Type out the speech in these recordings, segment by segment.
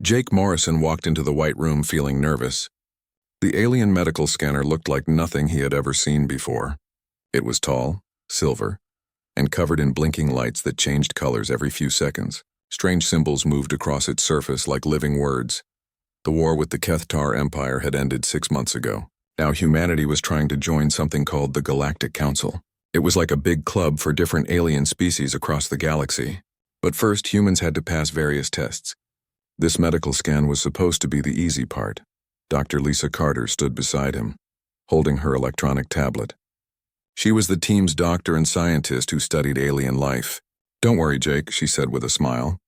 Jake Morrison walked into the white room feeling nervous. The alien medical scanner looked like nothing he had ever seen before. It was tall, silver, and covered in blinking lights that changed colors every few seconds. Strange symbols moved across its surface like living words. The war with the Kethtar Empire had ended 6 months ago. Now humanity was trying to join something called the Galactic Council. It was like a big club for different alien species across the galaxy. But first, humans had to pass various tests. This medical scan was supposed to be the easy part. Dr. Lisa Carter stood beside him, holding her electronic tablet. She was the team's doctor and scientist who studied alien life. "Don't worry, Jake," she said with a smile.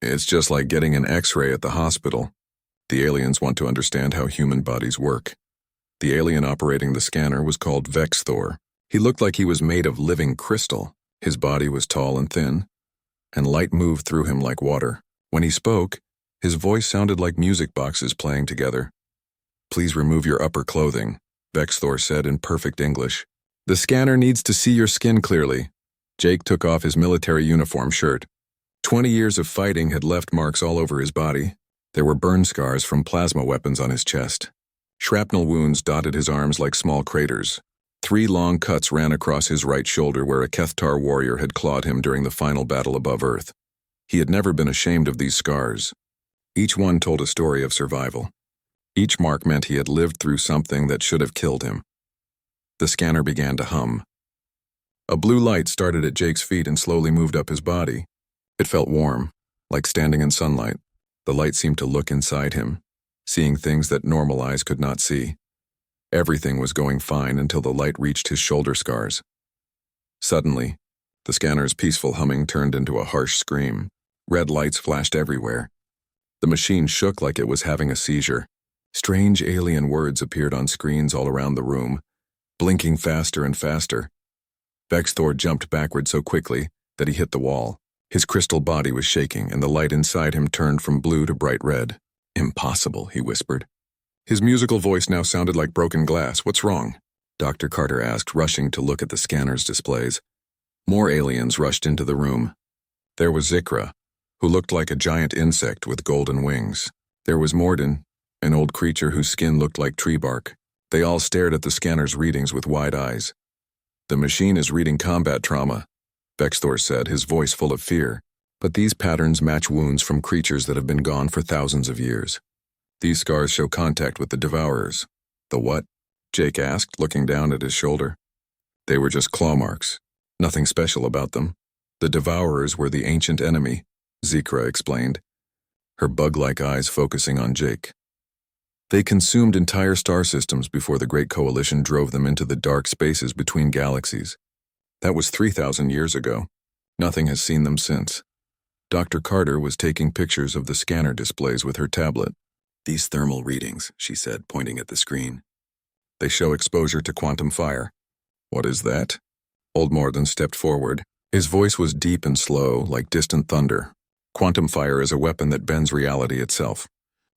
"It's just like getting an X-ray at the hospital. The aliens want to understand how human bodies work." The alien operating the scanner was called Vexthor. He looked like he was made of living crystal. His body was tall and thin, and light moved through him like water. When he spoke, his voice sounded like music boxes playing together. "Please remove your upper clothing," Vexthor said in perfect English. "The scanner needs to see your skin clearly." Jake took off his military uniform shirt. 20 years of fighting had left marks all over his body. There were burn scars from plasma weapons on his chest. Shrapnel wounds dotted his arms like small craters. 3 long cuts ran across his right shoulder where a Kethtar warrior had clawed him during the final battle above Earth. He had never been ashamed of these scars. Each one told a story of survival. Each mark meant he had lived through something that should have killed him. The scanner began to hum. A blue light started at Jake's feet and slowly moved up his body. It felt warm, like standing in sunlight. The light seemed to look inside him, seeing things that normal eyes could not see. Everything was going fine until the light reached his shoulder scars. Suddenly, the scanner's peaceful humming turned into a harsh scream. Red lights flashed everywhere. The machine shook like it was having a seizure. Strange alien words appeared on screens all around the room, blinking faster and faster. Vexthor jumped backward so quickly that he hit the wall. His crystal body was shaking, and the light inside him turned from blue to bright red. "Impossible," he whispered. His musical voice now sounded like broken glass. "What's wrong?" Dr. Carter asked, rushing to look at the scanner's displays. More aliens rushed into the room. There was Zikra, who looked like a giant insect with golden wings. There was Morden, an old creature whose skin looked like tree bark. They all stared at the scanner's readings with wide eyes. "The machine is reading combat trauma," Vexthor said, his voice full of fear. "But these patterns match wounds from creatures that have been gone for thousands of years. These scars show contact with the Devourers." "The what?" Jake asked, looking down at his shoulder. "They were just claw marks. Nothing special about them. The Devourers were the ancient enemy," Zikra explained, her bug-like eyes focusing on Jake. "They consumed entire star systems before the Great Coalition drove them into the dark spaces between galaxies. That was 3,000 years ago. Nothing has seen them since." Dr. Carter was taking pictures of the scanner displays with her tablet. "These thermal readings," she said, pointing at the screen. "They show exposure to quantum fire." "What is that?" Old Morden stepped forward. His voice was deep and slow, like distant thunder. "Quantum fire is a weapon that bends reality itself.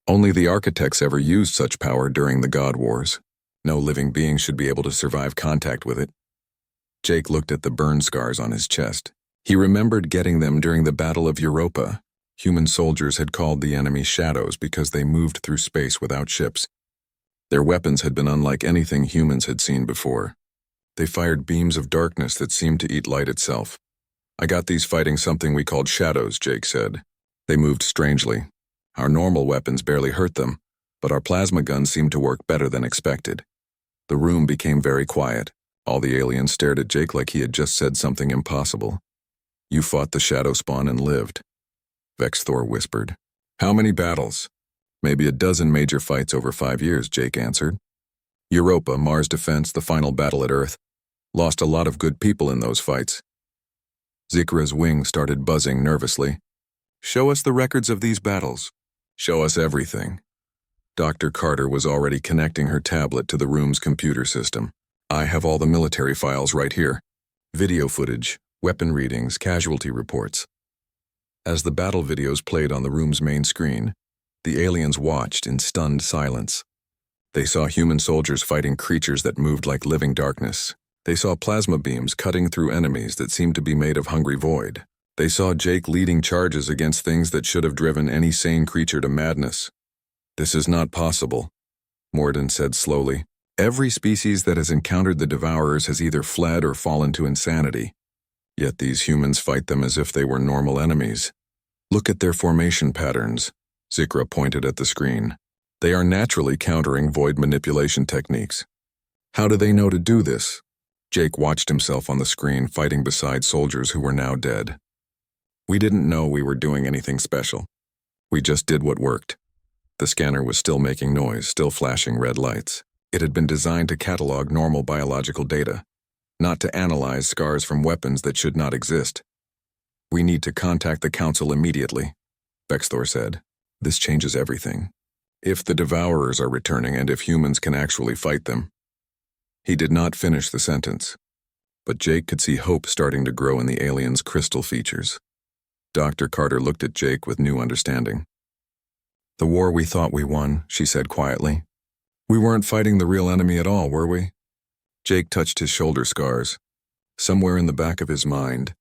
Only the architects ever used such power during the God Wars. No living being should be able to survive contact with it." Jake looked at the burn scars on his chest. He remembered getting them during the Battle of Europa. Human soldiers had called the enemy shadows because they moved through space without ships. Their weapons had been unlike anything humans had seen before. They fired beams of darkness that seemed to eat light itself. "I got these fighting something we called shadows," Jake said. "They moved strangely. Our normal weapons barely hurt them, but our plasma guns seemed to work better than expected." The room became very quiet. All the aliens stared at Jake like he had just said something impossible. "You fought the shadow spawn and lived," Vexthor whispered. "How many battles?" "Maybe a dozen major fights over 5 years," Jake answered. "Europa, Mars Defense, the final battle at Earth. Lost a lot of good people in those fights." Zikra's wings started buzzing nervously. "Show us the records of these battles." "Show us everything." Dr. Carter was already connecting her tablet to the room's computer system. "I have all the military files right here. Video footage, weapon readings, casualty reports." As the battle videos played on the room's main screen, the aliens watched in stunned silence. They saw human soldiers fighting creatures that moved like living darkness. They saw plasma beams cutting through enemies that seemed to be made of hungry void. They saw Jake leading charges against things that should have driven any sane creature to madness. "This is not possible," Morden said slowly. "Every species that has encountered the Devourers has either fled or fallen to insanity. Yet these humans fight them as if they were normal enemies. Look at their formation patterns." Zikra pointed at the screen. "They are naturally countering void manipulation techniques. How do they know to do this?" Jake watched himself on the screen fighting beside soldiers who were now dead. "We didn't know we were doing anything special. We just did what worked." The scanner was still making noise, still flashing red lights. It had been designed to catalog normal biological data, not to analyze scars from weapons that should not exist. "We need to contact the Council immediately," Bexthor said. "This changes everything. If the Devourers are returning and if humans can actually fight them." He did not finish the sentence, but Jake could see hope starting to grow in the alien's crystal features. Dr. Carter looked at Jake with new understanding. "The war we thought we won," she said quietly. "We weren't fighting the real enemy at all, were we?" Jake touched his shoulder scars. Somewhere in the back of his mind,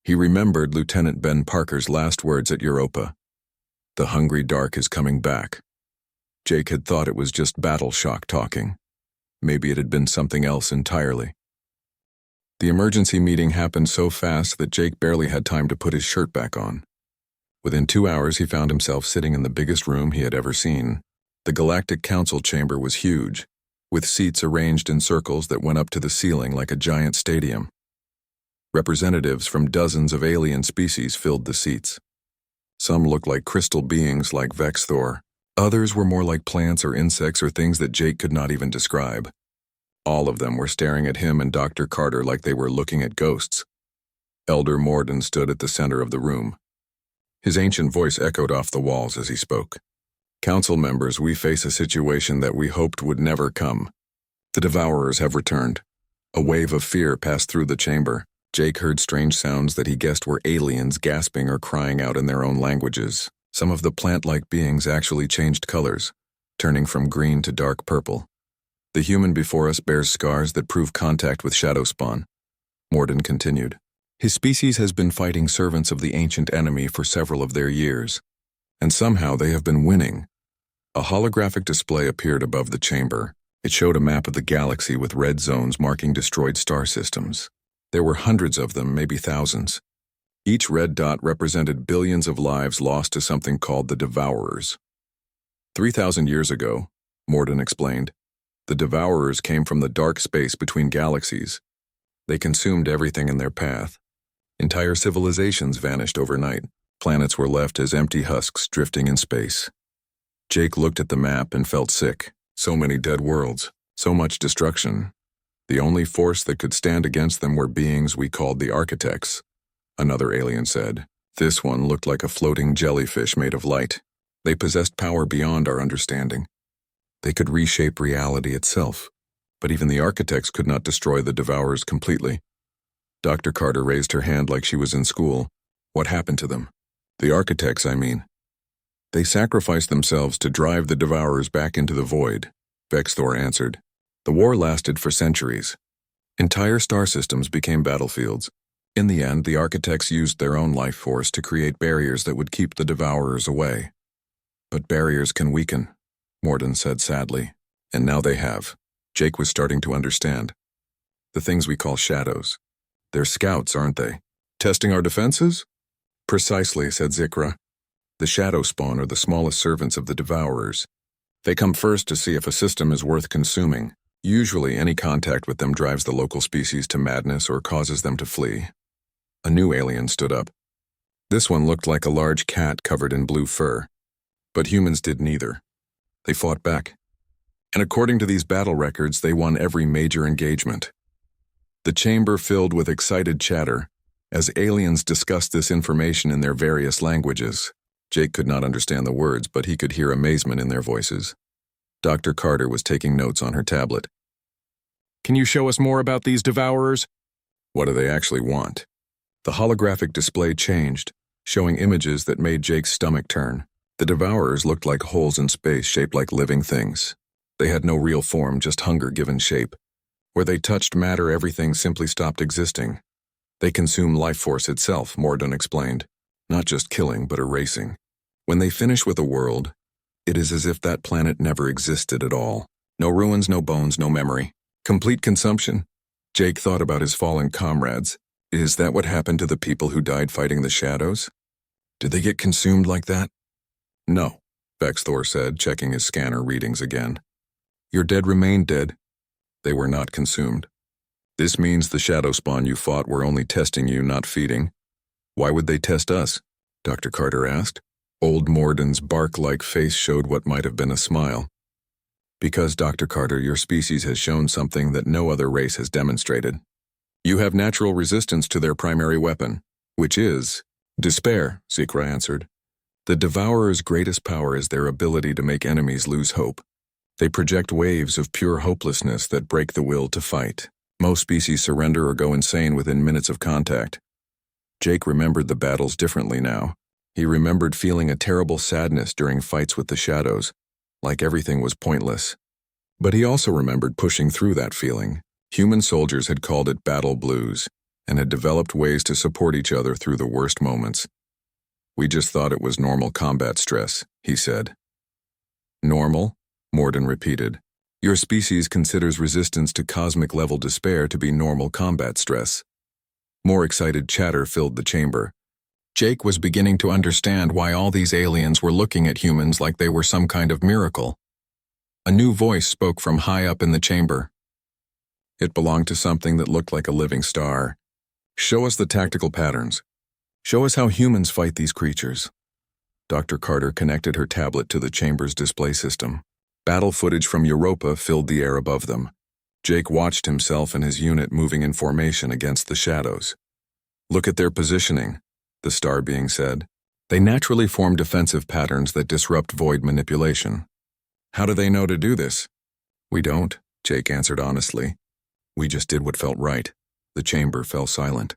he remembered Lieutenant Ben Parker's last words at Europa. "The hungry dark is coming back." Jake had thought it was just battle shock talking. Maybe it had been something else entirely. The emergency meeting happened so fast that Jake barely had time to put his shirt back on. Within 2 hours, he found himself sitting in the biggest room he had ever seen. The Galactic Council chamber was huge, with seats arranged in circles that went up to the ceiling like a giant stadium. Representatives from dozens of alien species filled the seats. Some looked like crystal beings like Vexthor. Others were more like plants or insects or things that Jake could not even describe. All of them were staring at him and Dr. Carter like they were looking at ghosts. Elder Morden stood at the center of the room. His ancient voice echoed off the walls as he spoke. "Council members, we face a situation that we hoped would never come. The Devourers have returned." A wave of fear passed through the chamber. Jake heard strange sounds that he guessed were aliens gasping or crying out in their own languages. Some of the plant-like beings actually changed colors, turning from green to dark purple. "The human before us bears scars that prove contact with shadow spawn," Morden continued. "His species has been fighting servants of the ancient enemy for several of their years, and somehow they have been winning." A holographic display appeared above the chamber. It showed a map of the galaxy with red zones marking destroyed star systems. There were hundreds of them, maybe thousands. Each red dot represented billions of lives lost to something called the Devourers. 3,000 years ago, Morden explained, the Devourers came from the dark space between galaxies. They consumed everything in their path. Entire civilizations vanished overnight. Planets were left as empty husks drifting in space. Jake looked at the map and felt sick. So many dead worlds, so much destruction. The only force that could stand against them were beings we called the Architects, another alien said. This one looked like a floating jellyfish made of light. They possessed power beyond our understanding. They could reshape reality itself, but even the Architects could not destroy the Devourers completely. Dr. Carter raised her hand like she was in school. "What happened to them?" "The Architects, I mean." "They sacrificed themselves to drive the Devourers back into the void," Vexthor answered. "The war lasted for centuries. Entire star systems became battlefields. In the end, the Architects used their own life force to create barriers that would keep the Devourers away. But barriers can weaken," Morden said sadly. "And now they have." Jake was starting to understand. "The things we call shadows. They're scouts, aren't they? Testing our defenses?" "Precisely," said Zikra. "The shadow spawn are the smallest servants of the Devourers. They come first to see if a system is worth consuming. Usually any contact with them drives the local species to madness or causes them to flee." A new alien stood up. This one looked like a large cat covered in blue fur. But humans did neither. They fought back. And according to these battle records, they won every major engagement. The chamber filled with excited chatter as aliens discussed this information in their various languages. Jake could not understand the words, but he could hear amazement in their voices. Dr. Carter was taking notes on her tablet. "Can you show us more about these Devourers?" "What do they actually want?" The holographic display changed, showing images that made Jake's stomach turn. The Devourers looked like holes in space shaped like living things. They had no real form, just hunger given shape. Where they touched matter, everything simply stopped existing. They consume life force itself, Morden explained. Not just killing, but erasing. When they finish with a world, it is as if that planet never existed at all. No ruins, no bones, no memory. Complete consumption. Jake thought about his fallen comrades. Is that what happened to the people who died fighting the shadows? Did they get consumed like that? No, Vexthor said, checking his scanner readings again. Your dead remained dead. They were not consumed. This means the shadow spawn you fought were only testing you, not feeding. Why would they test us? Dr. Carter asked. Old Morden's bark-like face showed what might have been a smile. Because, Dr. Carter, your species has shown something that no other race has demonstrated. You have natural resistance to their primary weapon, which is despair, Zikra answered. The Devourer's greatest power is their ability to make enemies lose hope. They project waves of pure hopelessness that break the will to fight. Most species surrender or go insane within minutes of contact. Jake remembered the battles differently now. He remembered feeling a terrible sadness during fights with the shadows, like everything was pointless. But he also remembered pushing through that feeling. Human soldiers had called it battle blues, and had developed ways to support each other through the worst moments. We just thought it was normal combat stress, he said. Normal? Morden repeated. Your species considers resistance to cosmic-level despair to be normal combat stress. More excited chatter filled the chamber. Jake was beginning to understand why all these aliens were looking at humans like they were some kind of miracle. A new voice spoke from high up in the chamber. It belonged to something that looked like a living star. Show us the tactical patterns. Show us how humans fight these creatures. Dr. Carter connected her tablet to the chamber's display system. Battle footage from Europa filled the air above them. Jake watched himself and his unit moving in formation against the shadows. Look at their positioning, the star being said. They naturally form defensive patterns that disrupt void manipulation. How do they know to do this? We don't, Jake answered honestly. We just did what felt right. The chamber fell silent.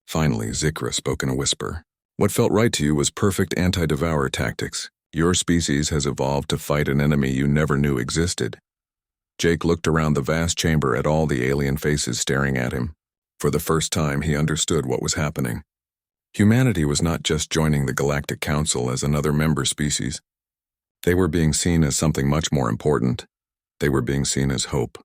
Finally, Zikra spoke in a whisper. What felt right to you was perfect anti-devourer tactics. Your species has evolved to fight an enemy you never knew existed. Jake looked around the vast chamber at all the alien faces staring at him. For the first time, he understood what was happening. Humanity was not just joining the Galactic Council as another member species. They were being seen as something much more important. They were being seen as hope.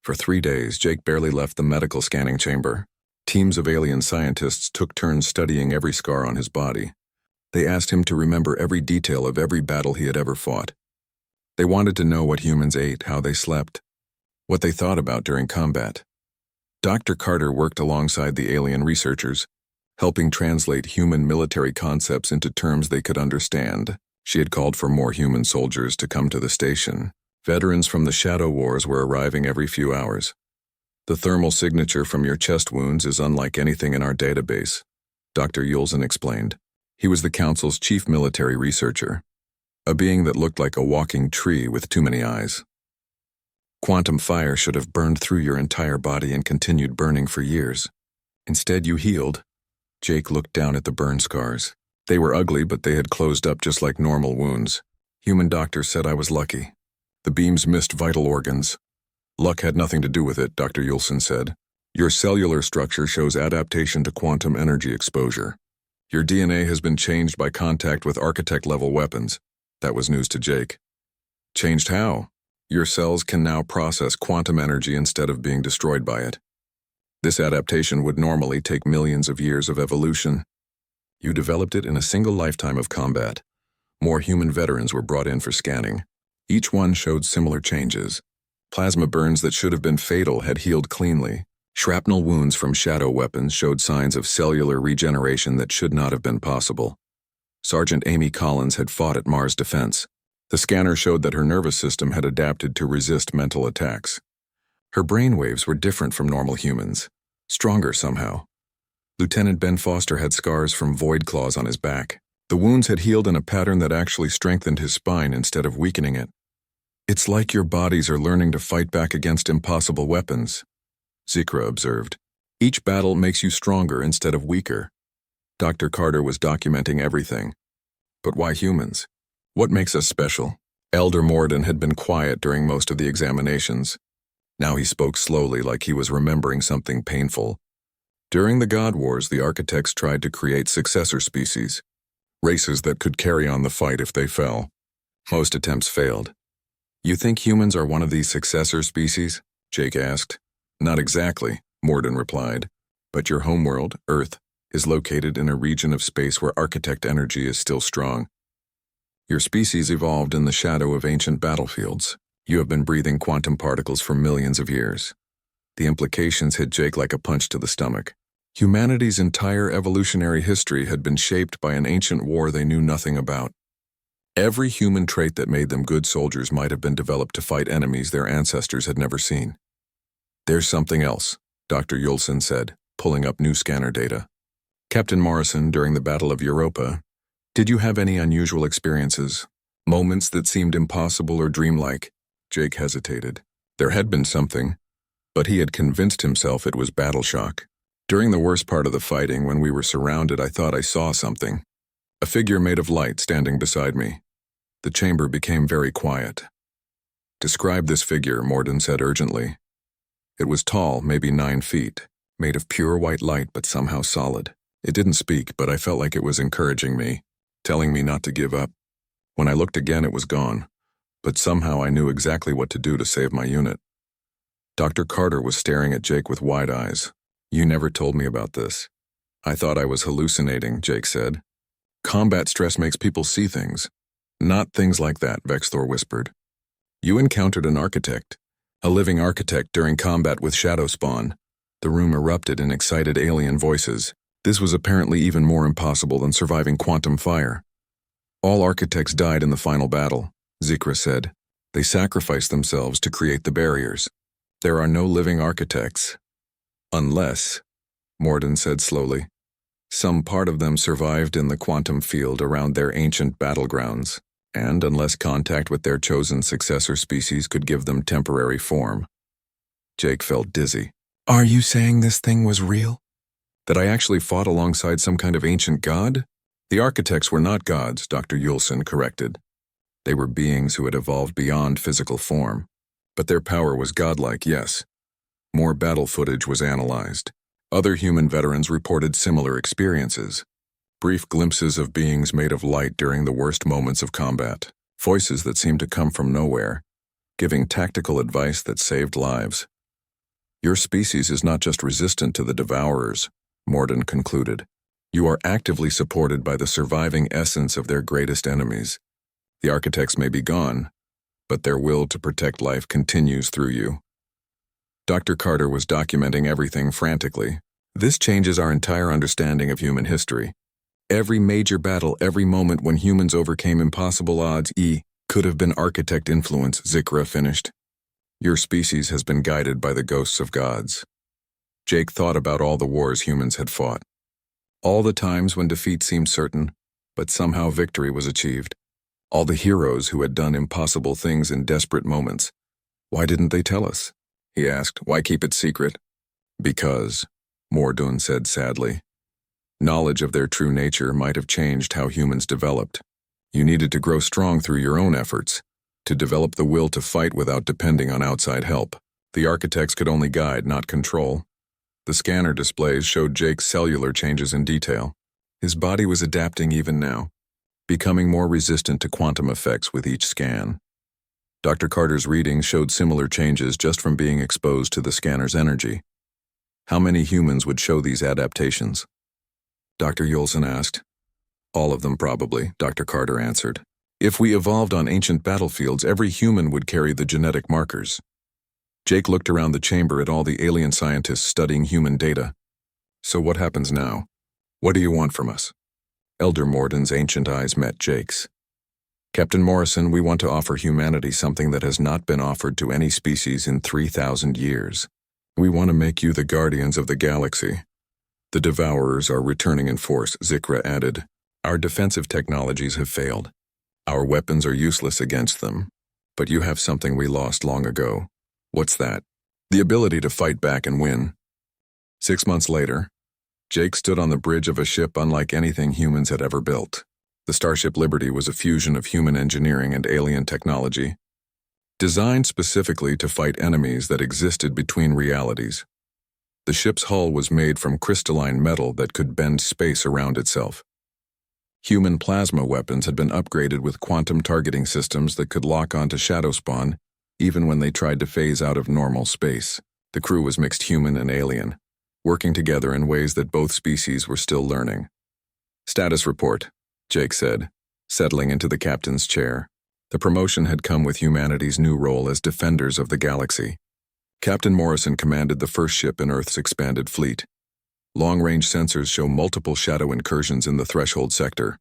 For 3 days, Jake barely left the medical scanning chamber. Teams of alien scientists took turns studying every scar on his body. They asked him to remember every detail of every battle he had ever fought. They wanted to know what humans ate, how they slept, what they thought about during combat. Dr. Carter worked alongside the alien researchers, helping translate human military concepts into terms they could understand. She had called for more human soldiers to come to the station. Veterans from the Shadow Wars were arriving every few hours. The thermal signature from your chest wounds is unlike anything in our database, Dr. Yulzen explained. He was the Council's chief military researcher, a being that looked like a walking tree with too many eyes. Quantum fire should have burned through your entire body and continued burning for years. Instead, you healed. Jake looked down at the burn scars. They were ugly, but they had closed up just like normal wounds. Human doctors said I was lucky. The beams missed vital organs. Luck had nothing to do with it, Dr. Yulson said. Your cellular structure shows adaptation to quantum energy exposure. Your DNA has been changed by contact with architect-level weapons. That was news to Jake. Changed how? Your cells can now process quantum energy instead of being destroyed by it. This adaptation would normally take millions of years of evolution. You developed it in a single lifetime of combat. More human veterans were brought in for scanning. Each one showed similar changes. Plasma burns that should have been fatal had healed cleanly. Shrapnel wounds from shadow weapons showed signs of cellular regeneration that should not have been possible. Sergeant Amy Collins had fought at Mars Defense. The scanner showed that her nervous system had adapted to resist mental attacks. Her brainwaves were different from normal humans, stronger somehow. Lieutenant Ben Foster had scars from void claws on his back. The wounds had healed in a pattern that actually strengthened his spine instead of weakening it. It's like your bodies are learning to fight back against impossible weapons, Zikra observed. Each battle makes you stronger instead of weaker. Dr. Carter was documenting everything. But why humans? What makes us special? Elder Morden had been quiet during most of the examinations. Now he spoke slowly like he was remembering something painful. During the God Wars, the architects tried to create successor species, races that could carry on the fight if they fell. Most attempts failed. You think humans are one of these successor species? Jake asked. Not exactly, Morden replied. But your homeworld, Earth, is located in a region of space where architect energy is still strong. Your species evolved in the shadow of ancient battlefields. You have been breathing quantum particles for millions of years. The implications hit Jake like a punch to the stomach. Humanity's entire evolutionary history had been shaped by an ancient war they knew nothing about. Every human trait that made them good soldiers might have been developed to fight enemies their ancestors had never seen. There's something else, Dr. Yulson said, pulling up new scanner data. Captain Morrison, during the Battle of Europa, did you have any unusual experiences? Moments that seemed impossible or dreamlike? Jake hesitated. There had been something, but he had convinced himself it was battle shock. During the worst part of the fighting, when we were surrounded, I thought I saw something. A figure made of light standing beside me. The chamber became very quiet. Describe this figure, Morden said urgently. It was tall, maybe 9 feet, made of pure white light but somehow solid. It didn't speak, but I felt like it was encouraging me, telling me not to give up. When I looked again, it was gone, but somehow I knew exactly what to do to save my unit. Dr. Carter was staring at Jake with wide eyes. You never told me about this. I thought I was hallucinating, Jake said. Combat stress makes people see things. Not things like that, Vexthor whispered. You encountered an architect, a living architect during combat with Shadow Spawn. The room erupted in excited alien voices. This was apparently even more impossible than surviving quantum fire. All architects died in the final battle, Zikra said. They sacrificed themselves to create the barriers. There are no living architects. Unless, Morden said slowly, some part of them survived in the quantum field around their ancient battlegrounds, and unless contact with their chosen successor species could give them temporary form. Jake felt dizzy. Are you saying this thing was real? That I actually fought alongside some kind of ancient god? The architects were not gods, Dr. Yulson corrected. They were beings who had evolved beyond physical form. But their power was godlike, yes. More battle footage was analyzed. Other human veterans reported similar experiences. Brief glimpses of beings made of light during the worst moments of combat. Voices that seemed to come from nowhere, giving tactical advice that saved lives. Your species is not just resistant to the Devourers, Morden concluded. You are actively supported by the surviving essence of their greatest enemies. The architects may be gone, but their will to protect life continues through you. Dr. Carter was documenting everything frantically. This changes our entire understanding of human history. Every major battle, every moment when humans overcame impossible odds, could have been architect influence, Zikra finished. Your species has been guided by the ghosts of gods. Jake thought about all the wars humans had fought. All the times when defeat seemed certain, but somehow victory was achieved. All the heroes who had done impossible things in desperate moments. Why didn't they tell us? He asked. Why keep it secret? Because, Mordun said sadly. Knowledge of their true nature might have changed how humans developed. You needed to grow strong through your own efforts, to develop the will to fight without depending on outside help. The architects could only guide, not control. The scanner displays showed Jake's cellular changes in detail. His body was adapting even now, becoming more resistant to quantum effects with each scan. Dr. Carter's readings showed similar changes just from being exposed to the scanner's energy. How many humans would show these adaptations? Dr. Yulson asked. All of them probably, Dr. Carter answered. If we evolved on ancient battlefields, every human would carry the genetic markers. Jake looked around the chamber at all the alien scientists studying human data. So what happens now? What do you want from us? Elder Morden's ancient eyes met Jake's. Captain Morrison, we want to offer humanity something that has not been offered to any species in 3,000 years. We want to make you the guardians of the galaxy. The Devourers are returning in force, Zikra added. Our defensive technologies have failed. Our weapons are useless against them. But you have something we lost long ago. What's that? The ability to fight back and win. 6 months later, Jake stood on the bridge of a ship unlike anything humans had ever built. The Starship Liberty was a fusion of human engineering and alien technology, designed specifically to fight enemies that existed between realities. The ship's hull was made from crystalline metal that could bend space around itself. Human plasma weapons had been upgraded with quantum targeting systems that could lock onto shadow spawn even when they tried to phase out of normal space. The crew was mixed human and alien, working together in ways that both species were still learning. "Status report," Jake said, settling into the captain's chair. The promotion had come with humanity's new role as defenders of the galaxy. Captain Morrison commanded the first ship in Earth's expanded fleet. Long-range sensors show multiple shadow incursions in the threshold sector,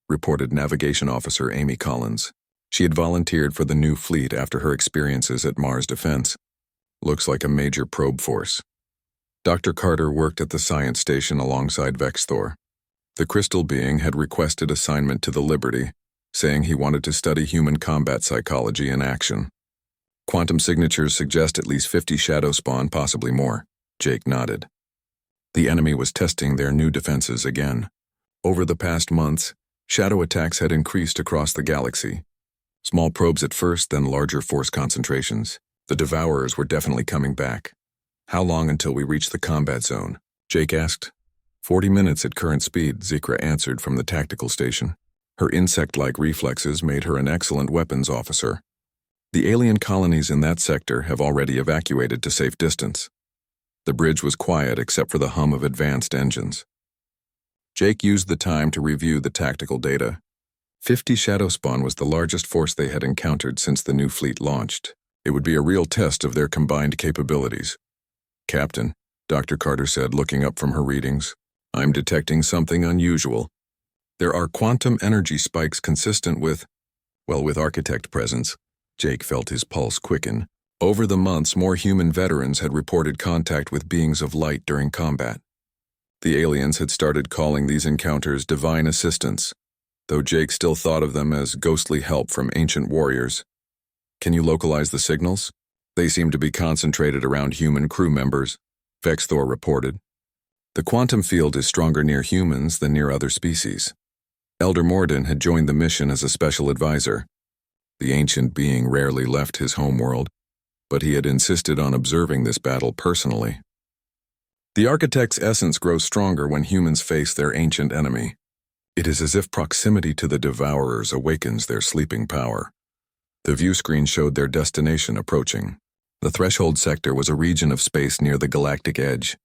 reported Navigation Officer Amy Collins. She had volunteered for the new fleet after her experiences at Mars Defense. "Looks like a major probe force." Dr. Carter worked at the science station alongside Vexthor. The crystal being had requested assignment to the Liberty, saying he wanted to study human combat psychology in action. "Quantum signatures suggest at least 50 shadow spawn, possibly more." Jake nodded. The enemy was testing their new defenses again. Over the past months, shadow attacks had increased across the galaxy. Small probes at first, then larger force concentrations. The Devourers were definitely coming back. "How long until we reach the combat zone?" Jake asked. 40 minutes at current speed," Zikra answered from the tactical station. Her insect-like reflexes made her an excellent weapons officer. "The alien colonies in that sector have already evacuated to safe distance." The bridge was quiet except for the hum of advanced engines. Jake used the time to review the tactical data. 50 shadow spawn was the largest force they had encountered since the new fleet launched. It would be a real test of their combined capabilities. "Captain," Dr. Carter said, looking up from her readings, "I'm detecting something unusual. There are quantum energy spikes consistent with Architect presence." Jake felt his pulse quicken. Over the months, more human veterans had reported contact with beings of light during combat. The aliens had started calling these encounters divine assistance, though Jake still thought of them as ghostly help from ancient warriors. "Can you localize the signals?" "They seem to be concentrated around human crew members," Vexthor reported. "The quantum field is stronger near humans than near other species." Elder Morden had joined the mission as a special advisor. The ancient being rarely left his homeworld, but he had insisted on observing this battle personally. "The Architect's essence grows stronger when humans face their ancient enemy. It is as if proximity to the Devourers awakens their sleeping power." The view screen showed their destination approaching. The threshold sector was a region of space near the galactic edge,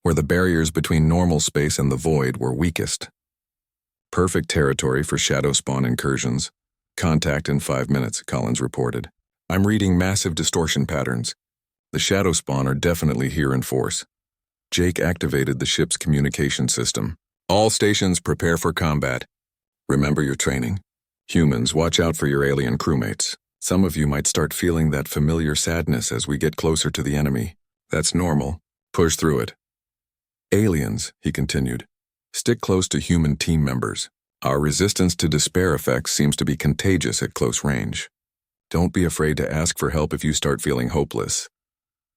where the barriers between normal space and the void were weakest. "Perfect territory for shadow spawn incursions. Contact in 5 minutes," Collins reported. "I'm reading massive distortion patterns. The shadow spawn are definitely here in force." Jake activated the ship's communication system. "All stations prepare for combat. Remember your training. Humans, watch out for your alien crewmates. Some of you might start feeling that familiar sadness as we get closer to the enemy. That's normal. Push through it. Aliens," he continued, "stick close to human team members. Our resistance to despair effects seems to be contagious at close range. Don't be afraid to ask for help if you start feeling hopeless."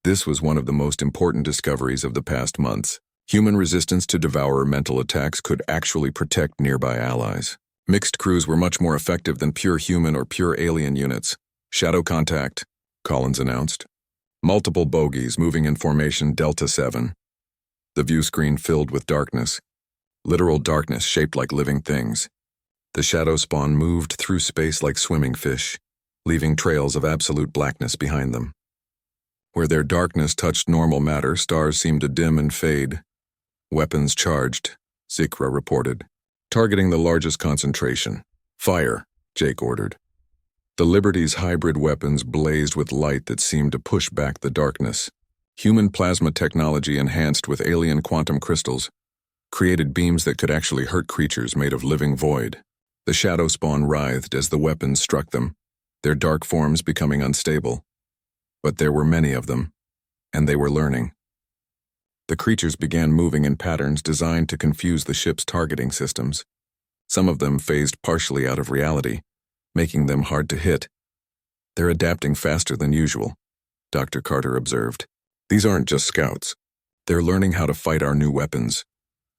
This was one of the most important discoveries of the past months. Human resistance to Devourer mental attacks could actually protect nearby allies. Mixed crews were much more effective than pure human or pure alien units. "Shadow contact," Collins announced. "Multiple bogies moving in formation Delta 7. The view screen filled with darkness. Literal darkness shaped like living things. The shadow spawn moved through space like swimming fish, leaving trails of absolute blackness behind them. Where their darkness touched normal matter, stars seemed to dim and fade. "Weapons charged," Zikra reported, targeting the largest concentration. "Fire," Jake ordered. The Liberty's hybrid weapons blazed with light that seemed to push back the darkness. Human plasma technology enhanced with alien quantum crystals created beams that could actually hurt creatures made of living void. The shadow spawn writhed as the weapons struck them, their dark forms becoming unstable. But there were many of them, and they were learning. The creatures began moving in patterns designed to confuse the ship's targeting systems. Some of them phased partially out of reality, making them hard to hit. "They're adapting faster than usual," Dr. Carter observed. "These aren't just scouts. They're learning how to fight our new weapons."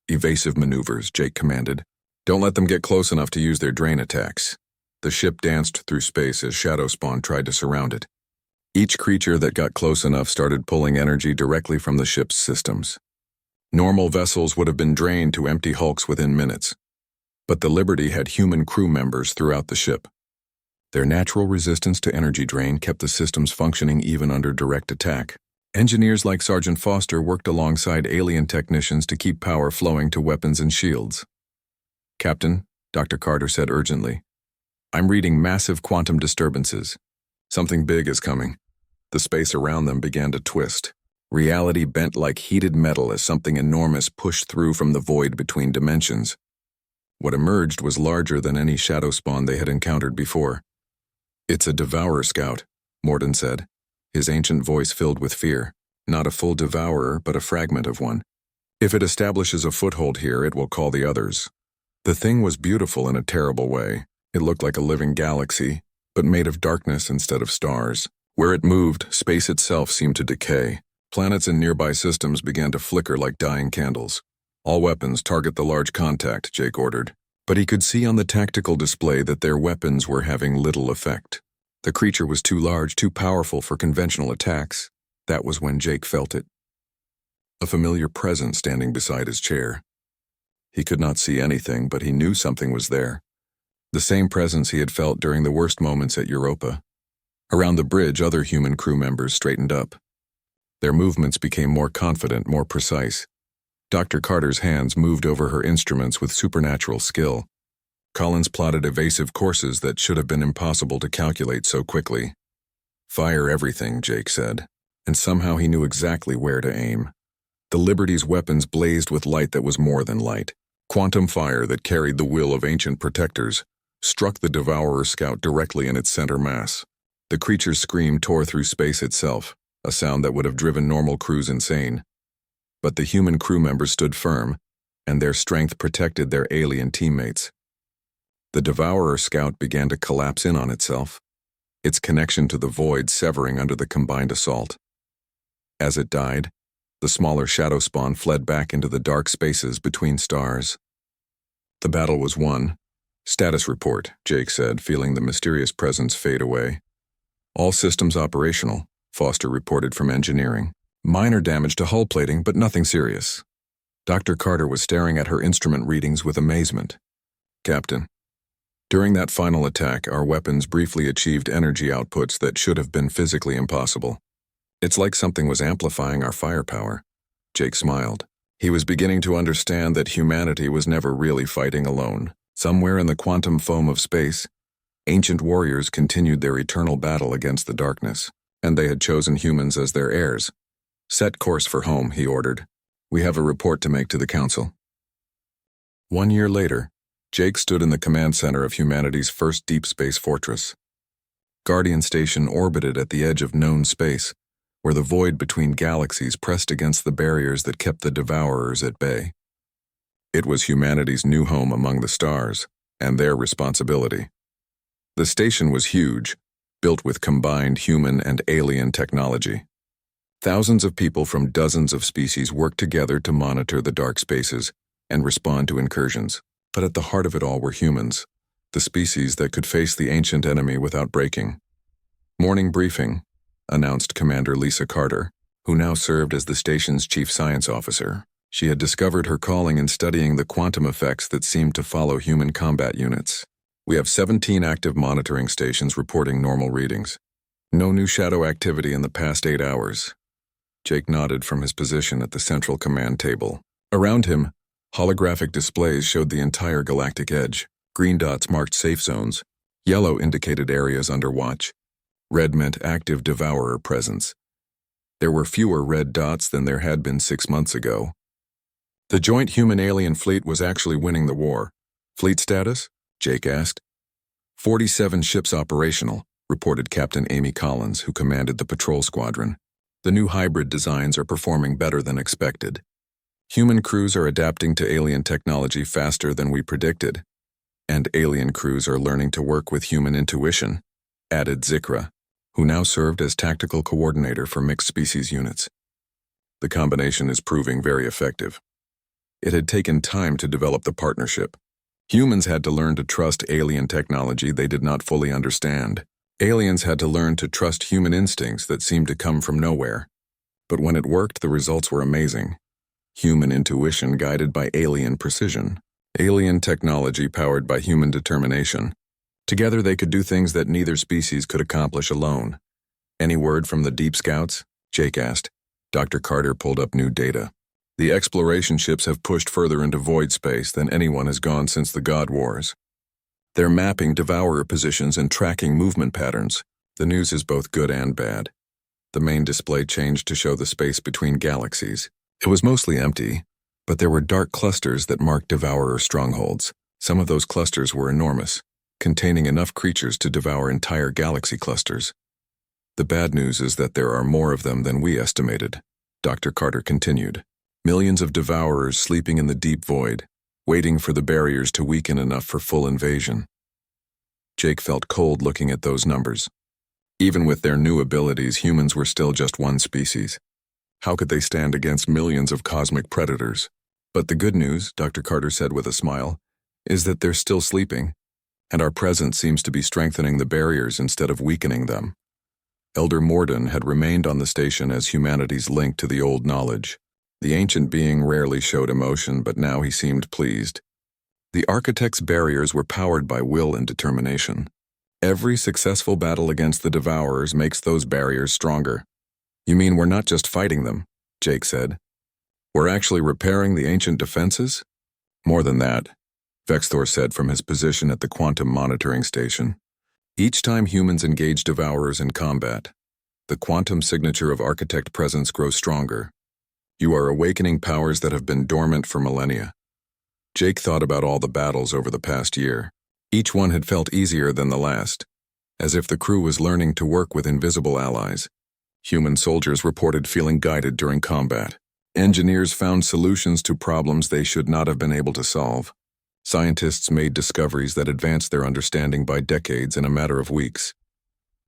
"Evasive maneuvers," Jake commanded. "Don't let them get close enough to use their drain attacks." The ship danced through space as shadow spawn tried to surround it. Each creature that got close enough started pulling energy directly from the ship's systems. Normal vessels would have been drained to empty hulks within minutes, but the Liberty had human crew members throughout the ship. Their natural resistance to energy drain kept the systems functioning even under direct attack. Engineers like Sergeant Foster worked alongside alien technicians to keep power flowing to weapons and shields. "Captain," Dr. Carter said urgently, "I'm reading massive quantum disturbances. Something big is coming." The space around them began to twist. Reality bent like heated metal as something enormous pushed through from the void between dimensions. What emerged was larger than any shadow spawn they had encountered before. "It's a Devourer scout," Morden said, his ancient voice filled with fear. "Not a full Devourer, but a fragment of one. If it establishes a foothold here, it will call the others." The thing was beautiful in a terrible way. It looked like a living galaxy, but made of darkness instead of stars. Where it moved, space itself seemed to decay. Planets and nearby systems began to flicker like dying candles. "All weapons target the large contact," Jake ordered. But he could see on the tactical display that their weapons were having little effect. The creature was too large, too powerful for conventional attacks. That was when Jake felt it. A familiar presence standing beside his chair. He could not see anything, but he knew something was there. The same presence he had felt during the worst moments at Europa. Around the bridge, other human crew members straightened up. Their movements became more confident, more precise. Dr. Carter's hands moved over her instruments with supernatural skill. Collins plotted evasive courses that should have been impossible to calculate so quickly. "Fire everything," Jake said, and somehow he knew exactly where to aim. The Liberty's weapons blazed with light that was more than light. Quantum fire that carried the will of ancient protectors struck the Devourer scout directly in its center mass. The creature's scream tore through space itself, a sound that would have driven normal crews insane. But the human crew members stood firm, and their strength protected their alien teammates. The Devourer scout began to collapse in on itself, its connection to the void severing under the combined assault. As it died, the smaller shadow spawn fled back into the dark spaces between stars. The battle was won. "Status report," Jake said, feeling the mysterious presence fade away. "All systems operational," Foster reported from engineering. "Minor damage to hull plating, but nothing serious." Dr. Carter was staring at her instrument readings with amazement. "Captain, during that final attack, our weapons briefly achieved energy outputs that should have been physically impossible. It's like something was amplifying our firepower." Jake smiled. He was beginning to understand that humanity was never really fighting alone. Somewhere in the quantum foam of space, ancient warriors continued their eternal battle against the darkness, and they had chosen humans as their heirs. "Set course for home," he ordered. "We have a report to make to the Council." 1 year later, Jake stood in the command center of humanity's first deep space fortress. Guardian Station orbited at the edge of known space, where the void between galaxies pressed against the barriers that kept the Devourers at bay. It was humanity's new home among the stars, and their responsibility. The station was huge, built with combined human and alien technology. Thousands of people from dozens of species worked together to monitor the dark spaces and respond to incursions. But at the heart of it all were humans, the species that could face the ancient enemy without breaking. "Morning briefing," announced Commander Lisa Carter, who now served as the station's chief science officer. She had discovered her calling in studying the quantum effects that seemed to follow human combat units. "We have 17 active monitoring stations reporting normal readings. No new shadow activity in the past 8 hours. Jake nodded from his position at the central command table. Around him, holographic displays showed the entire galactic edge. Green dots marked safe zones. Yellow indicated areas under watch. Red meant active Devourer presence. There were fewer red dots than there had been 6 months ago. The joint human-alien fleet was actually winning the war. "Fleet status?" Jake asked. 47 ships operational, reported Captain Amy Collins, who commanded the patrol squadron. "The new hybrid designs are performing better than expected. Human crews are adapting to alien technology faster than we predicted, and alien crews are learning to work with human intuition," added Zikra, who now served as tactical coordinator for mixed species units. "The combination is proving very effective." It had taken time to develop the partnership. Humans had to learn to trust alien technology they did not fully understand. Aliens had to learn to trust human instincts that seemed to come from nowhere. But when it worked, the results were amazing. Human intuition guided by alien precision. Alien technology powered by human determination. Together they could do things that neither species could accomplish alone. Any word from the Deep Scouts? Jake asked. Dr. Carter pulled up new data. The exploration ships have pushed further into void space than anyone has gone since the God Wars. They're mapping devourer positions and tracking movement patterns. The news is both good and bad. The main display changed to show the space between galaxies. It was mostly empty, but there were dark clusters that marked devourer strongholds. Some of those clusters were enormous, containing enough creatures to devour entire galaxy clusters. The bad news is that there are more of them than we estimated, Dr. Carter continued. Millions of devourers sleeping in the deep void, waiting for the barriers to weaken enough for full invasion. Jake felt cold looking at those numbers. Even with their new abilities, humans were still just one species. How could they stand against millions of cosmic predators? But the good news, Dr. Carter said with a smile, is that they're still sleeping, and our presence seems to be strengthening the barriers instead of weakening them. Elder Morden had remained on the station as humanity's link to the old knowledge. The ancient being rarely showed emotion, but now he seemed pleased. The architect's barriers were powered by will and determination. Every successful battle against the devourers makes those barriers stronger. You mean we're not just fighting them, Jake said. We're actually repairing the ancient defenses? More than that, Vexthor said from his position at the quantum monitoring station. Each time humans engage devourers in combat, the quantum signature of architect presence grows stronger. You are awakening powers that have been dormant for millennia. Jake thought about all the battles over the past year. Each one had felt easier than the last, as if the crew was learning to work with invisible allies. Human soldiers reported feeling guided during combat. Engineers found solutions to problems they should not have been able to solve. Scientists made discoveries that advanced their understanding by decades in a matter of weeks.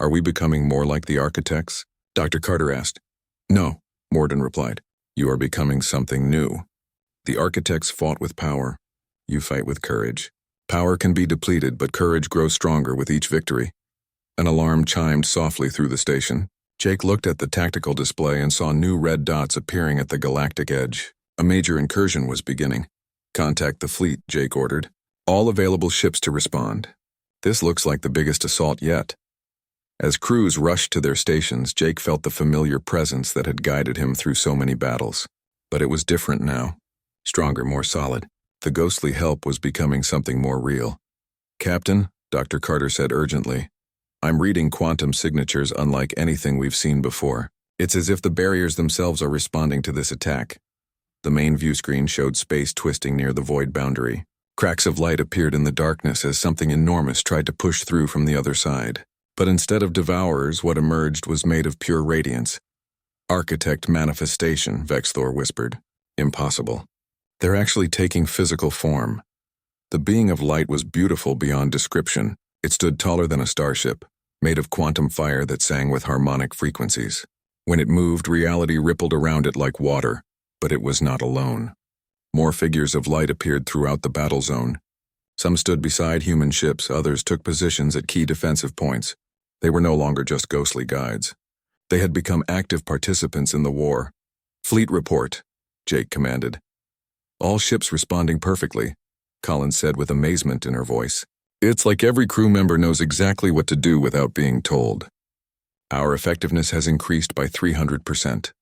Are we becoming more like the architects? Dr. Carter asked. No, Morden replied. You are becoming something new. The architects fought with power. You fight with courage. Power can be depleted, but courage grows stronger with each victory. An alarm chimed softly through the station. Jake looked at the tactical display and saw new red dots appearing at the galactic edge. A major incursion was beginning. Contact the fleet, Jake ordered. All available ships to respond. This looks like the biggest assault yet. As crews rushed to their stations, Jake felt the familiar presence that had guided him through so many battles. But it was different now. Stronger, more solid. The ghostly help was becoming something more real. Captain, Dr. Carter said urgently, I'm reading quantum signatures unlike anything we've seen before. It's as if the barriers themselves are responding to this attack. The main view screen showed space twisting near the void boundary. Cracks of light appeared in the darkness as something enormous tried to push through from the other side. But instead of devourers, what emerged was made of pure radiance. Architect manifestation, Vexthor whispered. Impossible. They're actually taking physical form. The being of light was beautiful beyond description. It stood taller than a starship, made of quantum fire that sang with harmonic frequencies. When it moved, reality rippled around it like water, but it was not alone. More figures of light appeared throughout the battle zone. Some stood beside human ships, others took positions at key defensive points. They were no longer just ghostly guides. They had become active participants in the war. Fleet report, Jake commanded. All ships responding perfectly, Collins said with amazement in her voice. It's like every crew member knows exactly what to do without being told. Our effectiveness has increased by 300%.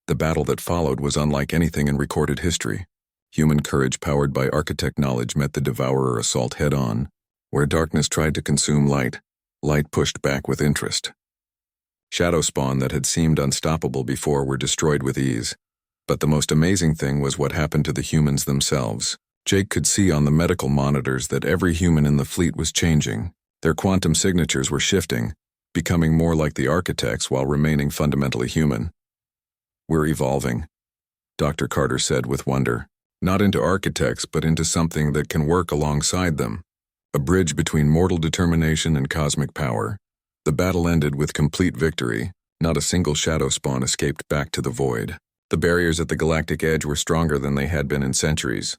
The battle that followed was unlike anything in recorded history. Human courage powered by architect knowledge met the devourer assault head-on. Where darkness tried to consume light, light pushed back with interest. Shadow spawn that had seemed unstoppable before were destroyed with ease. But the most amazing thing was what happened to the humans themselves. Jake could see on the medical monitors that every human in the fleet was changing. Their quantum signatures were shifting, becoming more like the architects while remaining fundamentally human. We're evolving, Dr. Carter said with wonder. Not into architects, but into something that can work alongside them. A bridge between mortal determination and cosmic power. The battle ended with complete victory. Not a single shadow spawn escaped back to the void. The barriers at the galactic edge were stronger than they had been in centuries.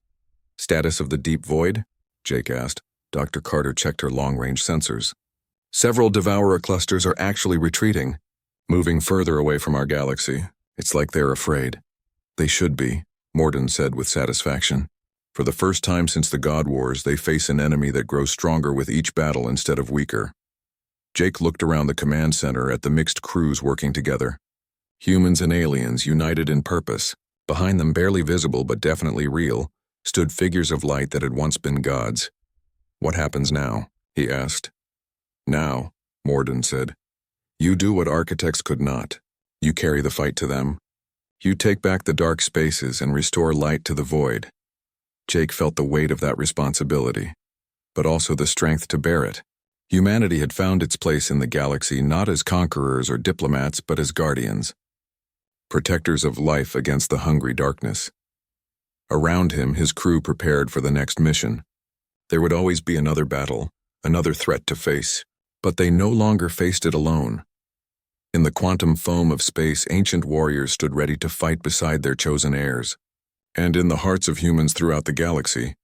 Status of the deep void? Jake asked. Dr. Carter checked her long-range sensors. Several Devourer clusters are actually retreating, moving further away from our galaxy. It's like they're afraid. They should be, Morden said with satisfaction. For the first time since the God Wars, they face an enemy that grows stronger with each battle instead of weaker. Jake looked around the command center at the mixed crews working together. Humans and aliens united in purpose. Behind them, barely visible but definitely real, stood figures of light that had once been gods. "What happens now?" he asked. "Now," Morden said, "you do what architects could not. You carry the fight to them. You take back the dark spaces and restore light to the void." Jake felt the weight of that responsibility, but also the strength to bear it. Humanity had found its place in the galaxy not as conquerors or diplomats, but as guardians, protectors of life against the hungry darkness. Around him, his crew prepared for the next mission. There would always be another battle, another threat to face, but they no longer faced it alone. In the quantum foam of space, ancient warriors stood ready to fight beside their chosen heirs. And in the hearts of humans throughout the galaxy,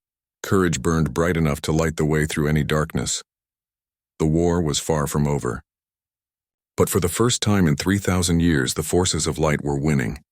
courage burned bright enough to light the way through any darkness. The war was far from over. But for the first time in 3,000 years, the forces of light were winning.